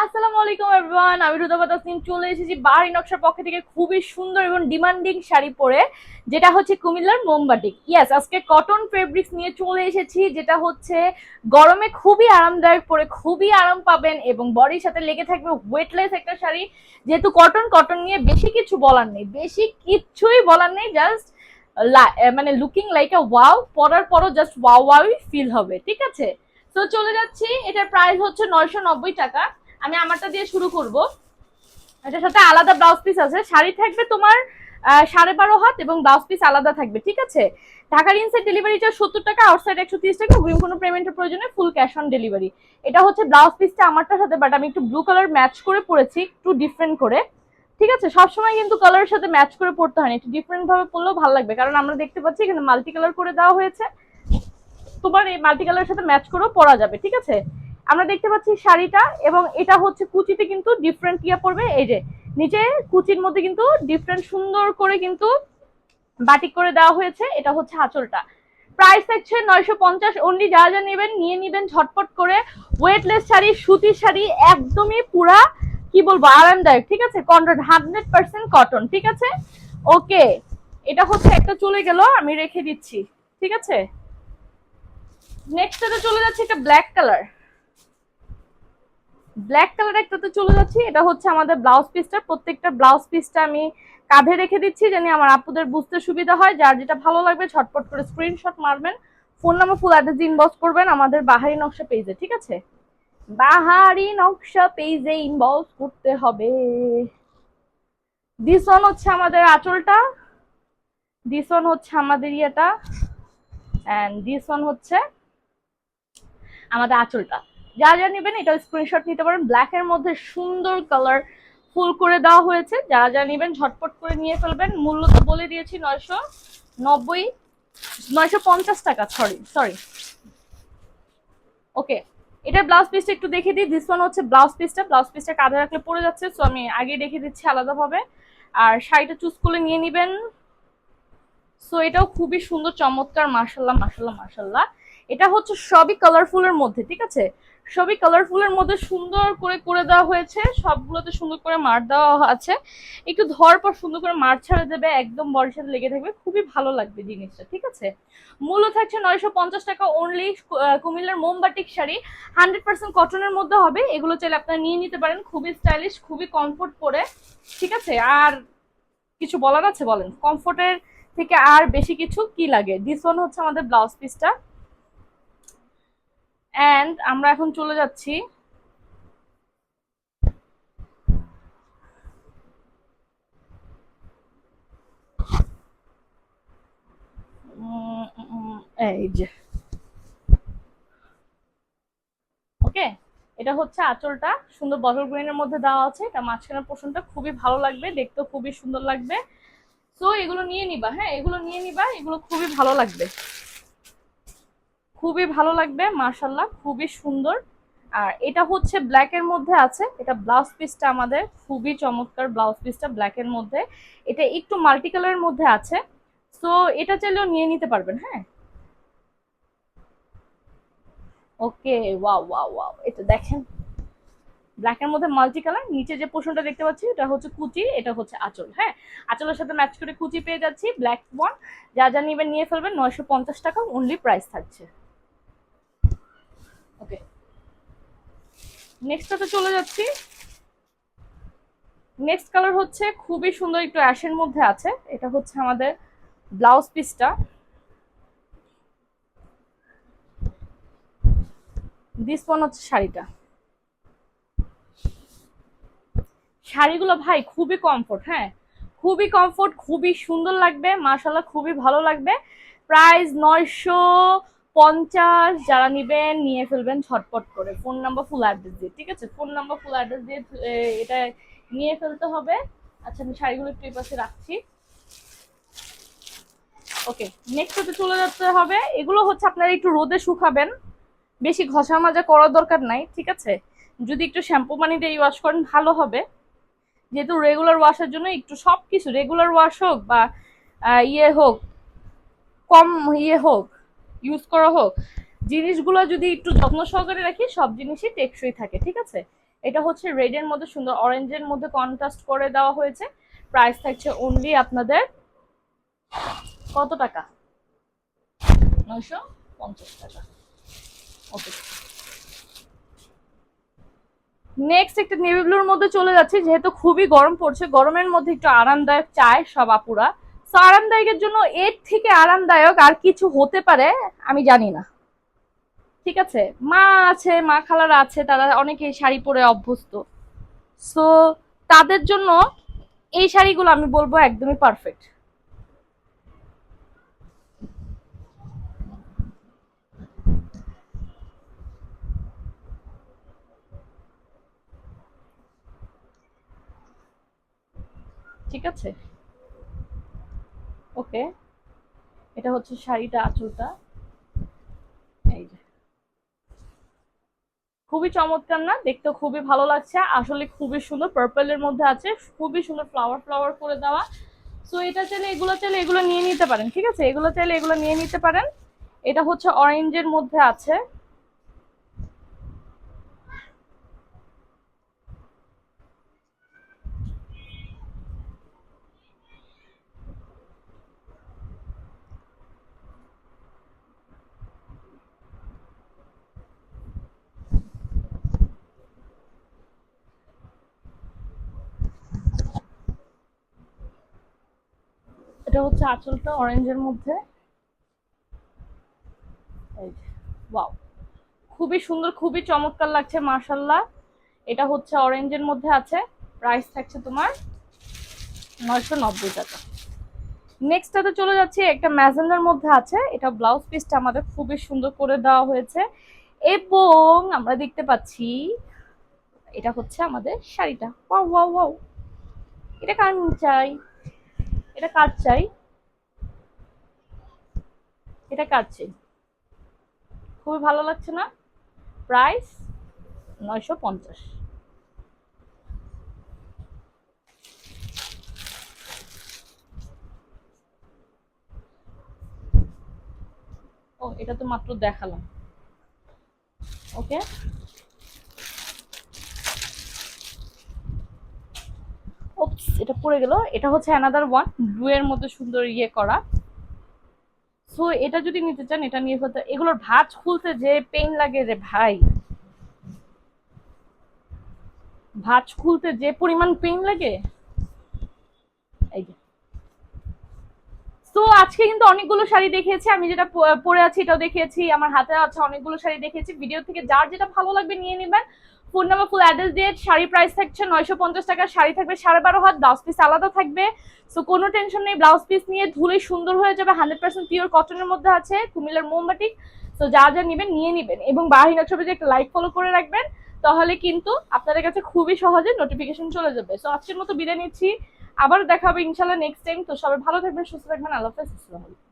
আসসালামু আলাইকুম এভরিওয়ান, আমি রুদাবা তাসনিম চলে এসেছি বাহারি নকশার পক্ষ থেকে খুবই সুন্দর এবং ডিমান্ডিং শাড়ি পরে, যেটা হচ্ছে কুমিল্লার মোমবাটিক। ইয়েস, আজকে কটন ফেব্রিক্স নিয়ে চলে এসেছি, যেটা হচ্ছে গরমে খুবই আরামদায়ক, পরে খুবই আরাম পাবেন এবং বডির সাথে লেগে থাকবে ওয়েটলেস একটা শাড়ি। যেহেতু কটন কটন নিয়ে বেশি কিছু বলার নেই, বেশি কিছুই বলার নেই, জাস্ট মানে লুকিং লাইক আ ওয়াও, পরার পরও জাস্ট ওয়াও ওয়াওই ফিল হবে। ঠিক আছে, তো চলে যাচ্ছি। এটার প্রাইস হচ্ছে 990 টাকা। আমি আমারটা দিয়ে শুরু করব। এটার সাথে আলাদা ব্লাউজ পিস আছে, শাড়ি থাকবে তোমার 12.5 হাত এবং ব্লাউজ পিস আলাদা থাকবে। ঠিক আছে, ঢাকার ইনসাইড ডেলিভারি চার্জ 70 টাকা, আউটসাইড 130 টাকা, অগ্রিম কোনো পেমেন্টের প্রয়োজনে ফুল ক্যাশ অন ডেলিভারি। এটা হচ্ছে ব্লাউজ পিসটা আমারটার সাথে, বাট আমি একটু ব্লু কালার ম্যাচ করে পরেছি, একটু ডিফারেন্ট করে। ঠিক আছে, সবসময় কিন্তু কালারের সাথে ম্যাচ করে পড়তে হয় না, একটু ডিফারেন্ট ভাবে পড়লেও ভালো লাগবে, কারণ আমরা দেখতে পাচ্ছি এখানে মাল্টি কালার করে দেওয়া হয়েছে। তোমার এই মাল্টি কালারের সাথে ম্যাচ করেও পরা যাবে। ঠিক আছে, আমরা দেখতে পাচ্ছি শাড়িটা, এবং এটা হচ্ছে কুচিতে কিন্তু ডিফারেন্ট ইয়া পড়বে। এই যে নিচে কুচির মধ্যে কিন্তু ডিফারেন্ট সুন্দর করে কিন্তু বাটিক করে দেওয়া হয়েছে। এটা হচ্ছে আঁচলটা। প্রাইস থাকছে 950 অনলি। যা যা নেবেন নিয়ে নিবেন ঝটপট করে। ওয়েটলেস শাড়ি, সুতির শাড়ি, একদমই পুরা কি বলবো আরামদায়ক। ঠিক আছে, কটন 100% কটন। ঠিক আছে, ওকে। এটা হচ্ছে একটা চলে গেল, আমি রেখে দিচ্ছি। ঠিক আছে, নেক্সট এতে চলে যাচ্ছে একটা ব্ল্যাক কালার। ব্ল্যাক কালার একটাতে চলে যাচ্ছি। এটা হচ্ছে আমাদের ব্লাউজ পিসটা। প্রত্যেকটা ব্লাউজ পিসটা আমি কাঁধে রেখে দিচ্ছি, যেন আমার আপুদের বুঝতে সুবিধা হয়। যার যেটা ভালো লাগবে ঝটপট করে স্ক্রিনশট মারবেন, phone number full address inbox করবেন আমাদের বাহারি নকশা পেজে। ঠিক আছে, বাহারি নকশা পেজে ইনবক্স করতে হবে। দিস ওয়ান হচ্ছে আমাদের আঁচলটা, দিস ওয়ান হচ্ছে আমাদের ইয়েটা, এন্ড দিস ওয়ান হচ্ছে আমাদের আঁচলটা। যা যা নেবেন এটা স্ক্রিনশট নিতে পারেন। ব্ল্যাক এর মধ্যে সুন্দর কালার ফুল করে দেওয়া হয়েছে। যারা যা নেবেন ঝটপট করে নিয়ে ফেলবেন। মূল্য তো বলে দিয়েছি 990, 950 টাকা। সরি সরি, ওকে। এটা ব্লাউজ পিসটা একটু দেখে দিই। দিস ওয়ান হচ্ছে ব্লাউজ পিসটা। ব্লাউজ পিসটা কাঁধে রাখলে পড়ে যাচ্ছে, সো আমি আগে দেখে দিচ্ছি আলাদাভাবে। আর শাড়িটা চুজ করে নিয়ে নিবেন। সো এটাও খুবই সুন্দর, চমৎকার, মাশাল্লাহ মাশাল্লাহ মাশাল্লাহ। এটা হচ্ছে সবই কালারফুলের মধ্যে। ঠিক আছে, সবই কালারফুলের মধ্যে সুন্দর করে করে দেওয়া হয়েছে। সবগুলোতে সুন্দর করে মার দেওয়া আছে। একটু ধর পর সুন্দর করে মার ছাড়া দেবে, একদম বডির সাথে লেগে থাকবে, খুবই ভালো লাগবে জিনিসটা। ঠিক আছে, মূল্য থাকছে 950 টাকা অনলি। কুমিল্লার মোমবাটিক শাড়ি 100% কটনের মধ্যে হবে। এগুলো চাইলে আপনারা নিয়ে নিতে পারেন, খুবই স্টাইলিশ, খুবই কমফোর্ট পরে। ঠিক আছে, আর কিছু বলার আছে বলেন? কমফোর্টের থেকে আর বেশি কিছু কি লাগে? দিস ওয়ান হচ্ছে আমাদের ব্লাউজ পিসটা। এন্ড আমরা এখন চলে যাচ্ছি এই যে, ওকে। এটা হচ্ছে আঁচলটা, সুন্দর বটল গ্রিনের মধ্যে দেওয়া আছে। এটা মাঝখানের পোর্শনটা খুবই ভালো লাগবে, দেখতেও খুবই সুন্দর লাগবে। সো এগুলো নিয়ে নিবা, হ্যাঁ এগুলো নিয়ে নিবা, এগুলো খুবই ভালো লাগবে, খুবই ভালো লাগবে, মাশাল্লাহ খুবই সুন্দর। আর এটা হচ্ছে ব্ল্যাক এর মধ্যে আছে। এটা ব্লাউজ পিসটা আমাদের খুবই চমৎকার, ব্লাউজ পিসটা ব্ল্যাক এর মধ্যে। এটা একটু মাল্টি কালারের মধ্যে আছে, সো এটা চাইলেও নিয়ে নিতে পারবেন। হ্যাঁ, ওকে। ওয়াও ওয়াও ওয়াও, এটা দেখেন, ব্ল্যাক এর মধ্যে মাল্টি কালার। নিচে যে পোর্শনটা দেখতে পাচ্ছি এটা হচ্ছে কুচি, এটা হচ্ছে আঁচল। হ্যাঁ, আঁচলের সাথে ম্যাচ করে কুচি পেয়ে যাচ্ছি, ব্ল্যাক ওয়ান। যা যা নিবেন নিয়ে ফেলবেন। 950 টাকা অনলি প্রাইস থাকছে। ওকে, নেক্সটটাতে চলে যাচ্ছি। নেক্সট কালার হচ্ছে খুবই সুন্দর, একটু অ্যাশের মধ্যে আছে। এটা হচ্ছে আমাদের ব্লাউজ পিসটা। দিস ওয়ান হচ্ছে শাড়িটা। শাড়িগুলো ভাই খুবই কমফোর্ট, হ্যাঁ খুবই কমফোর্ট, খুবই সুন্দর লাগবে, মাশাল্লাহ খুবই ভালো লাগবে। প্রাইস 950। যারা নিবেন নিয়ে ফেলবেন ঝটপট করে, ফোন নাম্বার ফুল অ্যাড্রেস দিয়ে। ঠিক আছে, ফোন নাম্বার ফুল অ্যাড্রেস দিয়ে এটা নিয়ে ফেলতে হবে। আচ্ছা, আমি শাড়িগুলো একটু এই পাশে রাখছি। ওকে, নেক্সট হতে চলে যেতে হবে। এগুলো হচ্ছে আপনারা একটু রোদে শুকাবেন, বেশি ঘষা মাজা করার দরকার নাই। ঠিক আছে, যদি একটু শ্যাম্পু পানি দিয়ে ওয়াশ করেন ভালো হবে। যেহেতু রেগুলার ওয়াশের জন্য একটু সবকিছু রেগুলার ওয়াশ হোক বা ইয়ে হোক, কম ইয়ে হোক, ইউজ করা হোক, জিনিসগুলো যদি একটু যত্ন সহকারে রাখি সব জিনিসই টেকসই থাকে, ঠিক আছে। এটা হচ্ছে রেডের মধ্যে সুন্দর অরেঞ্জের মধ্যে কন্ট্রাস্ট করে দেওয়া হয়েছে। প্রাইস থাকছে অনলি আপনাদের কত টাকা? 950 টাকা। ওকে, নেক্সট একটা নেভি ব্লুর মধ্যে চলে যাচ্ছি, যেহেতু খুবই গরম পড়ছে, গরমের মধ্যে একটু আরামদায়ক চায় সব আপুরা। তো আরামদায়কের জন্য এর থেকে আরামদায়ক আর কিছু হতে পারে আমি জানি না, ঠিক আছে। মা আছে, মা খালারা আছে, তারা অনেকে শাড়ি পরে অভ্যস্ত। সো তাদের জন্য এই শাড়িগুলো আমি বলবো একদমই পারফেক্ট। ঠিক আছে, ওকে। এটা হচ্ছে শাড়িটা, আঁচলটা, এই যে খুবই চমৎকার না, দেখতে খুবই ভালো লাগছে, আসলে খুবই সুন্দর, পার্পলের মধ্যে আছে, খুবই সুন্দর ফ্লাওয়ার ফ্লাওয়ার করে দেওয়া। সো এটা চাইলে এগুলো নিয়ে নিতে পারেন, ঠিক আছে, এগুলো চাইলে এগুলো নিয়ে নিতে পারেন। এটা হচ্ছে অরেঞ্জের মধ্যে আছে। এটা হচ্ছে আঁচলটা অরেঞ্জের মধ্যে, এই যে ওয়াও, খুবই সুন্দর, খুবই চমৎকার লাগছে মাশাল্লাহ। এটা হচ্ছে অরেঞ্জের মধ্যে আছে, প্রাইস থাকছে তোমার 990 টাকা। নেক্সটটাতে চলে যাচ্ছে, একটা ম্যাজেন্ডার মধ্যে আছে, এটা ব্লাউজ পিসটা আমাদের খুবই সুন্দর করে দেওয়া হয়েছে, এবং আমরা দেখতে পাচ্ছি এটা হচ্ছে আমাদের শাড়িটা। ওয়াও ওয়াও ওয়াও, এটা কার চাই, এটা কার চাই, এটা কার চাই, খুবই ভালো লাগছে না? প্রাইস 950। ও, এটা তো মাত্র দেখালাম। ওকে, ওপস, এটা পড়ে গেল। এটা হচ্ছে অ্যানাদার ওয়ান, ব্লু এর মধ্যে সুন্দর ইয়ে করা। সো এটা যদি নিতে চান এটা নিয়ে ফেলতে, এগুলোর ভাঁজ খুলতে যে পেইন লাগে রে ভাই, ভাঁজ খুলতে যে পরিমাণ পেইন লাগে, এই যে। তো আজকে কিন্তু অনেকগুলো শাড়ি দেখিয়েছি, আমি যেটা পরে আছি এটাও দেখিয়েছি, আমার হাতে আছে অনেকগুলো শাড়ি দেখিয়েছি। ভিডিও থেকে যার যেটা ভালো লাগবে নিয়ে নেবেন। ফোন নাম্বার, ফুল অ্যাড্রেস দিয়ে শাড়ি প্রাইস থাকছে 950 টাকা, শাড়ি থাকবে 12.5 হাত, ব্লাউজ পিস আলাদা থাকবে। সো কোনো টেনশন নেই, ব্লাউজ পিস নিয়ে ধুলে সুন্দর হয়ে যাবে, 100% পিওর কটনের মধ্যে আছে, কুমিল্লার মোমবাটিক। তো যা যা নেবেন নিয়ে নেবেন, এবং বাহিনী ছবি একটা লাইক ফলো করে রাখবেন, তাহলে কিন্তু আপনাদের কাছে খুবই সহজে নোটিফিকেশন চলে যাবে। সো আজকের মতো বিদায় নিচ্ছি, আবার দেখা হবে ইনশাল্লাহ নেক্সট টাইম। তো সবাই ভালো থাকবেন, সুস্থ থাকবেন, আল্লাহ হাফেজ, আসসালামু আলাইকুম।